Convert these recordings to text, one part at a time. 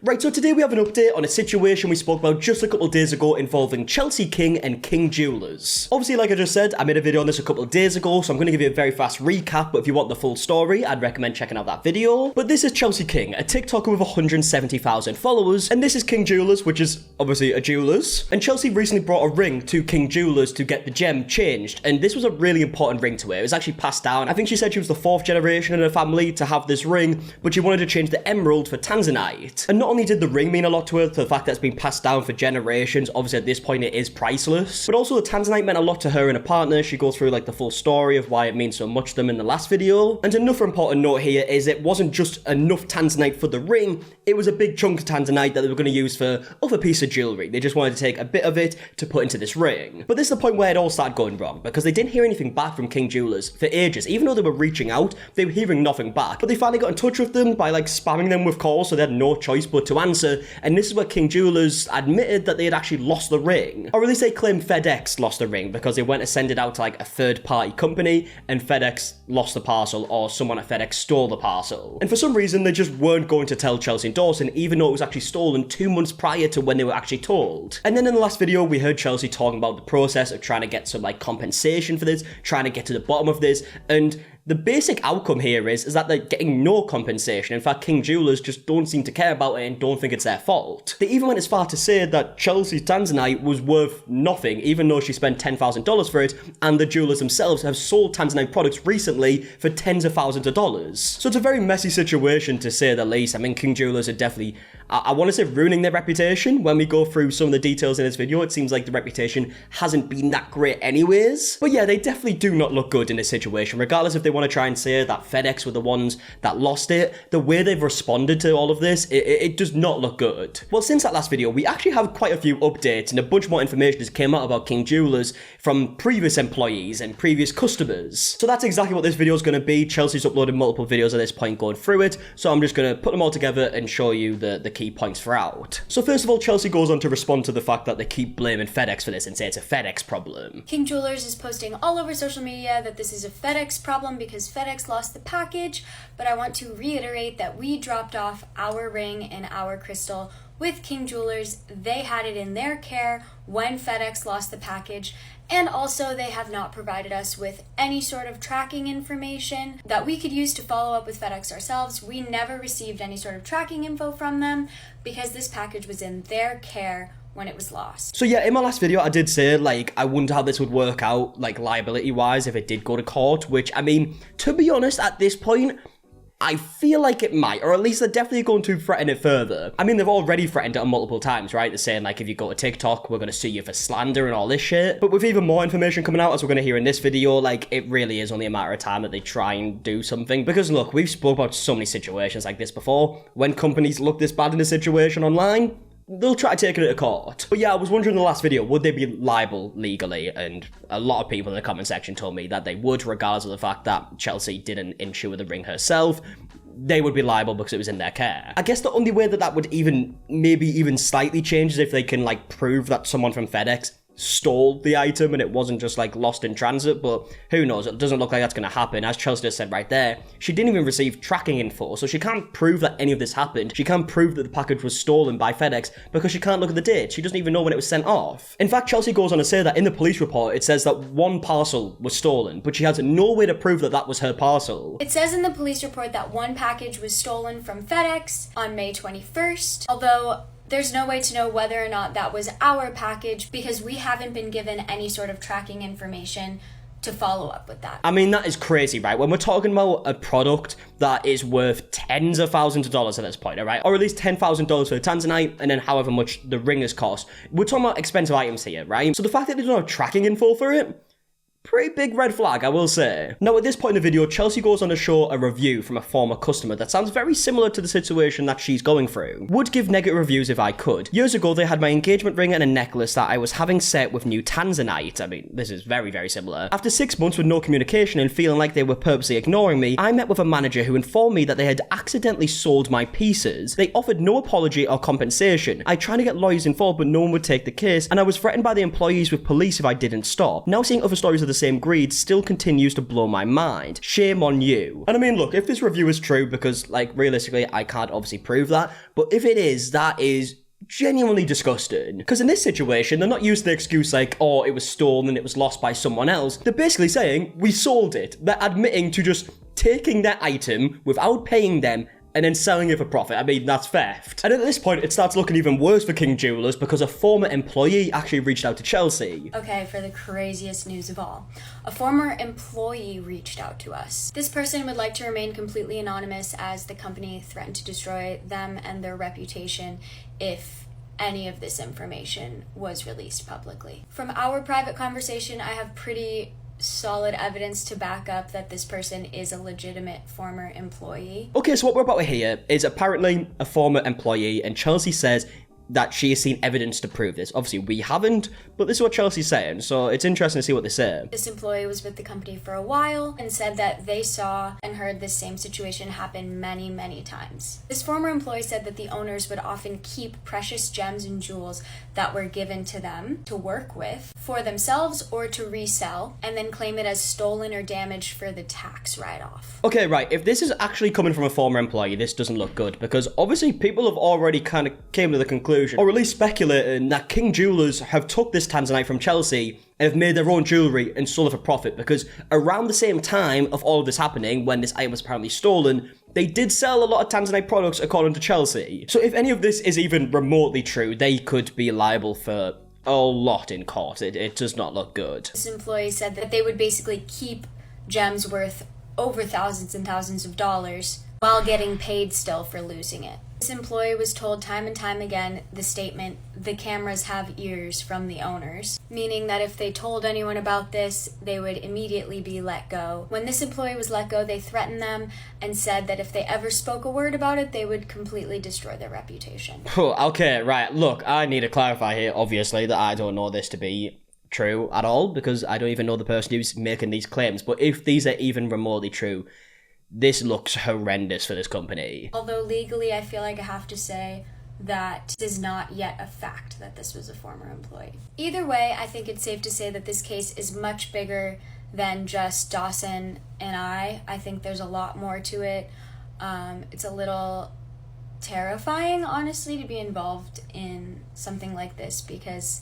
Right, so today we have an update on a situation we spoke about just a couple of days ago involving Chelsea King and King Jewelers. Obviously, like I just said, I made a video on this a couple of days ago, so I'm going to give you a very fast recap, but if you want the full story, I'd recommend checking out that video. But this is Chelsea King, a TikToker with 170,000 followers, and this is King Jewelers, which is obviously a jewelers. And Chelsea recently brought a ring to King Jewelers to get the gem changed, and this was a really important ring to her. It was actually passed down. I think she said she was the 4th generation in her family to have this ring, but she wanted to change the emerald for tanzanite. And not only did the ring mean a lot to her, the fact that it's been passed down for generations, obviously at this point it is priceless, but also the tanzanite meant a lot to her and a partner. She goes through like the full story of why it means so much to them in the last video. And another important note here is it wasn't just enough tanzanite for the ring, it was a big chunk of tanzanite that they were going to use for other piece of jewellery. They just wanted to take a bit of it to put into this ring. But this is the point where it all started going wrong, because they didn't hear anything back from King Jewelers for ages. Even though they were reaching out, they were hearing nothing back. But they finally got in touch with them by like spamming them with calls, so they had no choice but to answer. And this is where King Jewelers admitted that they had actually lost the ring. Or at least they claimed FedEx lost the ring, because they went to send it out to like a third-party company, and FedEx lost the parcel, or someone at FedEx stole the parcel. And for some reason, they just weren't going to tell Chelsea and Dawson, even though it was actually stolen 2 months prior to when they were actually told. And then in the last video, we heard Chelsea talking about the process of trying to get some like compensation for this, trying to get to the bottom of this, and the basic outcome here is that they're getting no compensation. In fact, King Jewelers just don't seem to care about it and don't think it's their fault. They even went as far to say that Chelsea's tanzanite was worth nothing, even though she spent $10,000 for it, and the jewelers themselves have sold tanzanite products recently for tens of thousands of dollars. So it's a very messy situation, to say the least. I mean, King Jewelers are definitely, I want to say, ruining their reputation. When we go through some of the details in this video, it seems like the reputation hasn't been that great anyways. But yeah, they definitely do not look good in this situation, regardless if they want to try and say that FedEx were the ones that lost it. The way they've responded to all of this, it does not look good. Well, since that last video, we actually have quite a few updates and a bunch more information has came out about King Jewelers from previous employees and previous customers. So that's exactly what this video is going to be. Chelsea's uploaded multiple videos at this point going through it, so I'm just going to put them all together and show you the key points throughout. So first of all, Chelsea goes on to respond to the fact that they keep blaming FedEx for this and say it's a FedEx problem. King Jewelers is posting all over social media that this is a FedEx problem because FedEx lost the package, but I want to reiterate that we dropped off our ring and our crystal with King Jewelers. They had it in their care when FedEx lost the package, and also they have not provided us with any sort of tracking information that we could use to follow up with FedEx ourselves. We never received any sort of tracking info from them because this package was in their care when it was lost. So yeah, in my last video, I did say, like, I wonder how this would work out, like, liability-wise if it did go to court, which, I mean, to be honest, at this point, I feel like it might, or at least they're definitely going to threaten it further. I mean, they've already threatened it multiple times, right? They're saying, like, if you go to TikTok, we're going to sue you for slander and all this shit. But with even more information coming out, as we're going to hear in this video, like, it really is only a matter of time that they try and do something. Because, look, we've spoke about so many situations like this before. When companies look this bad in a situation online, they'll try taking it to court. But yeah, I was wondering in the last video, would they be liable legally? And a lot of people in the comment section told me that they would, regardless of the fact that Chelsea didn't insure the ring herself. They would be liable because it was in their care. I guess the only way that would maybe even slightly change is if they can, like, prove that someone from FedEx stole the item and it wasn't just like lost in transit, but who knows? It doesn't look like that's going to happen. As Chelsea just said right there, she didn't even receive tracking info, so she can't prove that any of this happened. She can't prove that the package was stolen by FedEx because she can't look at the date. She doesn't even know when it was sent off. In fact, Chelsea goes on to say that in the police report it says that one parcel was stolen, but she has no way to prove that that was her parcel. It says in the police report that one package was stolen from FedEx on May 21st, although there's no way to know whether or not that was our package because we haven't been given any sort of tracking information to follow up with that. I mean, that is crazy, right? When we're talking about a product that is worth tens of thousands of dollars at this point, all right? Or at least $10,000 for the tanzanite, and then however much the ring has cost. We're talking about expensive items here, right? So the fact that they don't have tracking info for it, pretty big red flag, I will say. Now, at this point in the video, Chelsea goes on to show a review from a former customer that sounds very similar to the situation that she's going through. Would give negative reviews if I could. Years ago, they had my engagement ring and a necklace that I was having set with new tanzanite. I mean, this is very, very similar. After 6 months with no communication and feeling like they were purposely ignoring me, I met with a manager who informed me that they had accidentally sold my pieces. They offered no apology or compensation. I tried to get lawyers involved, but no one would take the case, and I was threatened by the employees with police if I didn't stop. Now seeing other stories of the same greed still continues to blow my mind. Shame on you. And I mean, look, if this review is true, because, like, realistically, I can't obviously prove that, but if it is, that is genuinely disgusting. Because in this situation, they're not using the excuse like, oh, it was stolen, it was lost by someone else. They're basically saying, we sold it. They're admitting to just taking that item without paying them and then selling it for profit. I mean, that's theft. And at this point, it starts looking even worse for King Jewelers because a former employee actually reached out to Chelsea. Okay, for the craziest news of all. A former employee reached out to us. This person would like to remain completely anonymous as the company threatened to destroy them and their reputation if any of this information was released publicly. From our private conversation, I have pretty solid evidence to back up that this person is a legitimate former employee. Okay, so what we're about to hear is apparently a former employee, and Chelsea says that she has seen evidence to prove this. Obviously, we haven't, but this is what Chelsea's saying, so it's interesting to see what they say. This employee was with the company for a while and said that they saw and heard this same situation happen many, many times. This former employee said that the owners would often keep precious gems and jewels that were given to them to work with for themselves or to resell, and then claim it as stolen or damaged for the tax write-off. Okay, right, if this is actually coming from a former employee, this doesn't look good, because obviously people have already kind of came to the conclusion, or at least speculating, that King Jewelers have took this tanzanite from Chelsea and have made their own jewellery and sold it for profit, because around the same time of all of this happening, when this item was apparently stolen, they did sell a lot of tanzanite products according to Chelsea. So if any of this is even remotely true, they could be liable for a lot in court. It does not look good. This employee said that they would basically keep gems worth over thousands and thousands of dollars while getting paid still for losing it. This employee was told time and time again the statement, "The cameras have ears," from the owners, meaning that if they told anyone about this, they would immediately be let go. When this employee was let go, they threatened them and said that if they ever spoke a word about it, they would completely destroy their reputation. Okay, right, look, I need to clarify here, obviously, that I don't know this to be true at all, because I don't even know the person who's making these claims, but if these are even remotely true, this looks horrendous for this company. Although legally, I feel like I have to say that it is not yet a fact that this was a former employee. Either way, I think it's safe to say that this case is much bigger than just Dawson and I. I think there's a lot more to it. It's a little terrifying, honestly, to be involved in something like this, because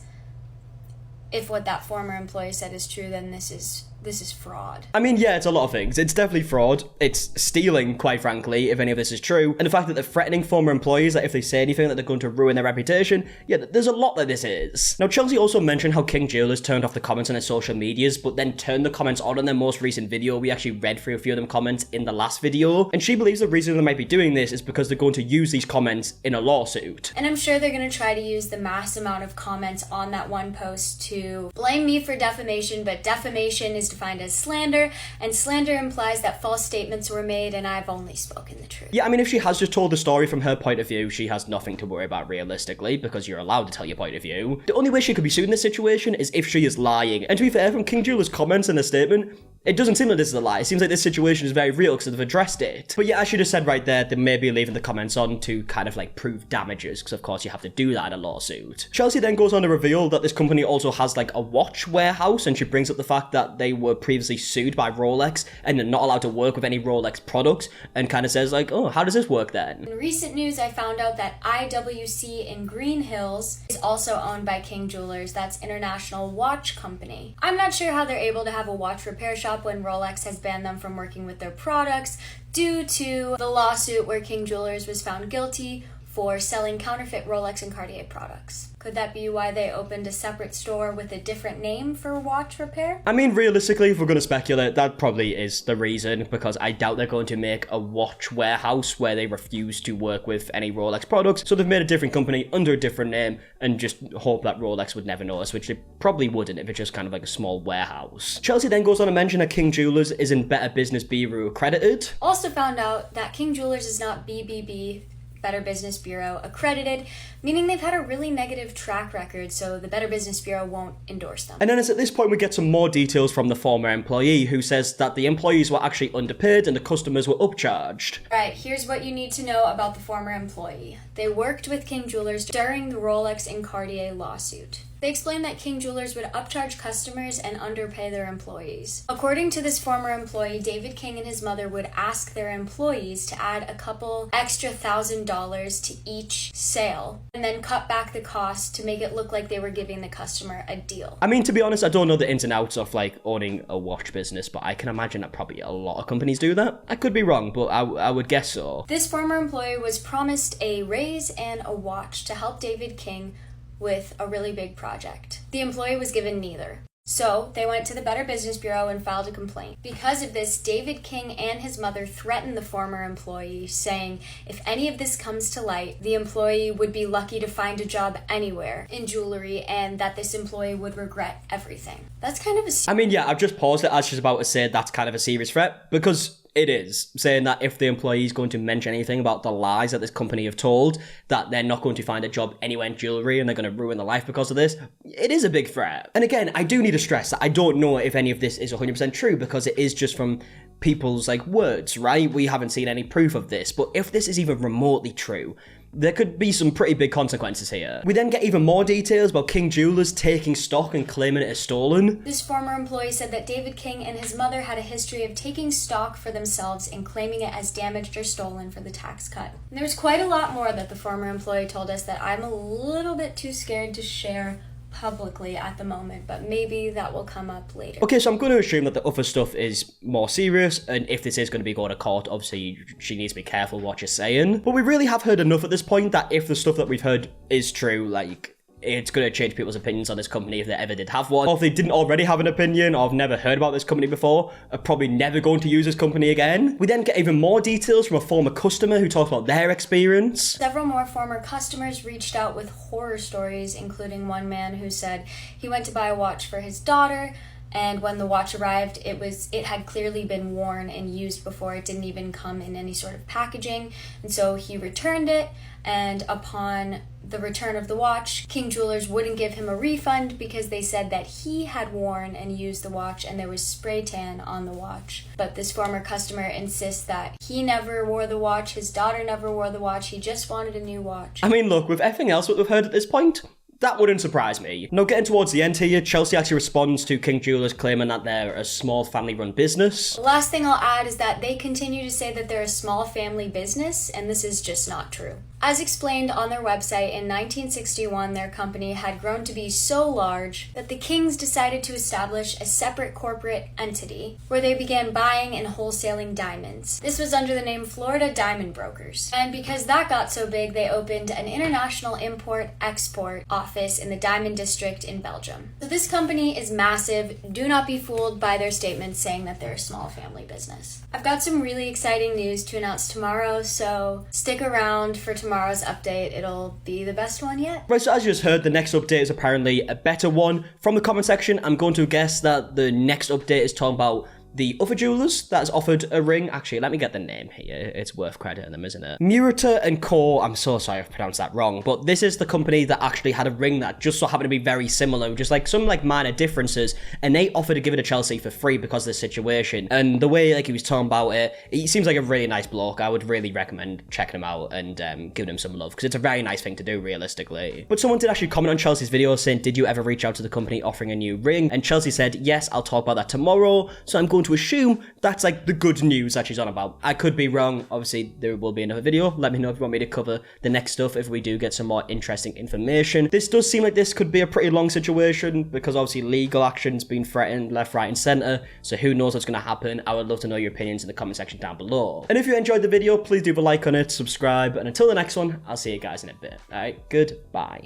if what that former employee said is true, then this is fraud. I mean, yeah, it's a lot of things. It's definitely fraud. It's stealing, quite frankly, if any of this is true. And the fact that they're threatening former employees that if they say anything that they're going to ruin their reputation, yeah, there's a lot that this is. Now, Chelsea also mentioned how King Jewelers turned off the comments on their social medias, but then turned the comments on in their most recent video. We actually read through a few of them comments in the last video. And she believes the reason they might be doing this is because they're going to use these comments in a lawsuit. And I'm sure they're going to try to use the mass amount of comments on that one post to blame me for defamation, but defamation is defined as slander, and slander implies that false statements were made, and I've only spoken the truth. Yeah, I mean, if she has just told the story from her point of view, she has nothing to worry about realistically, because you're allowed to tell your point of view. The only way she could be sued in this situation is if she is lying. And to be fair, from King Jewelers' comments in the statement, it doesn't seem like this is a lie. It seems like this situation is very real because they've addressed it. But yeah, as she just said right there, they may be leaving the comments on to kind of like prove damages, because of course you have to do that in a lawsuit. Chelsea then goes on to reveal that this company also has like a watch warehouse, and she brings up the fact that they were previously sued by Rolex and they're not allowed to work with any Rolex products, and kind of says like, oh, how does this work then? In recent news, I found out that IWC in Green Hills is also owned by King Jewelers. That's International Watch Company. I'm not sure how they're able to have a watch repair shop when Rolex has banned them from working with their products due to the lawsuit where King Jewelers was found guilty for selling counterfeit Rolex and Cartier products. Could that be why they opened a separate store with a different name for watch repair? I mean, realistically, if we're going to speculate, that probably is the reason, because I doubt they're going to make a watch warehouse where they refuse to work with any Rolex products, so they've made a different company under a different name and just hope that Rolex would never notice, which they probably wouldn't if it's just kind of like a small warehouse. Chelsea then goes on to mention that King Jewelers is in Better Business Bureau accredited. Also found out that King Jewelers is not BBB, Better Business Bureau accredited, meaning they've had a really negative track record, so the Better Business Bureau won't endorse them. And then it's at this point we get some more details from the former employee, who says that the employees were actually underpaid and the customers were upcharged. Alright, here's what you need to know about the former employee. They worked with King Jewelers during the Rolex and Cartier lawsuit. They explained that King Jewelers would upcharge customers and underpay their employees. According to this former employee, David King and his mother would ask their employees to add a couple extra $1,000 to each sale and then cut back the cost to make it look like they were giving the customer a deal. I mean, to be honest, I don't know the ins and outs of like owning a watch business, but I can imagine that probably a lot of companies do that. I could be wrong, but I would guess so. This former employee was promised a raise and a watch to help David King with a really big project. The employee was given neither. So they went to the Better Business Bureau and filed a complaint. Because of this, David King and his mother threatened the former employee, saying if any of this comes to light, the employee would be lucky to find a job anywhere in jewelry and that this employee would regret everything. That's kind of a... I mean, yeah, I've just paused it as she's about to say that's kind of a serious threat, because it is, saying that if the employee is going to mention anything about the lies that this company have told, that they're not going to find a job anywhere in jewellery and they're going to ruin their life because of this, it is a big threat. And again, I do need to stress that I don't know if any of this is 100% true, because it is just from people's like words, right? We haven't seen any proof of this, but if this is even remotely true, there could be some pretty big consequences here. We then get even more details about King Jewelers taking stock and claiming it as stolen. This former employee said that David King and his mother had a history of taking stock for themselves and claiming it as damaged or stolen for the tax cut. And there's quite a lot more that the former employee told us that I'm a little bit too scared to share publicly at the moment, but maybe that will come up later. Okay, so I'm going to assume that the other stuff is more serious, and if this is going to be going to court, obviously she needs to be careful what she's saying. But we really have heard enough at this point that if the stuff that we've heard is true, like, it's going to change people's opinions on this company if they ever did have one. Or if they didn't already have an opinion or have never heard about this company before, are probably never going to use this company again. We then get even more details from a former customer who talks about their experience. Several more former customers reached out with horror stories, including one man who said he went to buy a watch for his daughter, and when the watch arrived, it had clearly been worn and used before. It didn't even come in any sort of packaging, and so he returned it, and upon the return of the watch, King Jewelers wouldn't give him a refund because they said that he had worn and used the watch and there was spray tan on the watch. But this former customer insists that he never wore the watch, his daughter never wore the watch, he just wanted a new watch. I mean, look, with everything else that we've heard at this point, that wouldn't surprise me. Now, getting towards the end here, Chelsea actually responds to King Jewelers claiming that they're a small family-run business. The last thing I'll add is that they continue to say that they're a small family business, and this is just not true. As explained on their website, in 1961, their company had grown to be so large that the Kings decided to establish a separate corporate entity where they began buying and wholesaling diamonds. This was under the name Florida Diamond Brokers. And because that got so big, they opened an international import-export office in the Diamond District in Belgium. So this company is massive. Do not be fooled by their statements saying that they're a small family business. I've got some really exciting news to announce tomorrow, so stick around for tomorrow's update. It'll be the best one yet. Right, so as you just heard, the next update is apparently a better one. From the comment section, I'm going to guess that the next update is talking about the other jewelers that has offered a ring. Actually, let me get the name here. It's worth crediting them, isn't it? Murata and Co. I'm so sorry if I pronounced that wrong, but this is the company that actually had a ring that just so happened to be very similar, just like some like minor differences, and they offered to give it to Chelsea for free because of the situation. And the way like he was talking about it, he seems like a really nice bloke. I would really recommend checking him out and giving him some love, because it's a very nice thing to do, realistically. But someone did actually comment on Chelsea's video saying, did you ever reach out to the company offering a new ring? And Chelsea said, yes, I'll talk about that tomorrow. So I'm going to assume that's like the good news that she's on about. I could be wrong. Obviously, there will be another video. Let me know if you want me to cover the next stuff if we do get some more interesting information. This does seem like this could be a pretty long situation because obviously legal action's been threatened left, right, and center. So who knows what's going to happen? I would love to know your opinions in the comment section down below. And if you enjoyed the video, please do leave a like on it, subscribe, and until the next one, I'll see you guys in a bit. All right, goodbye.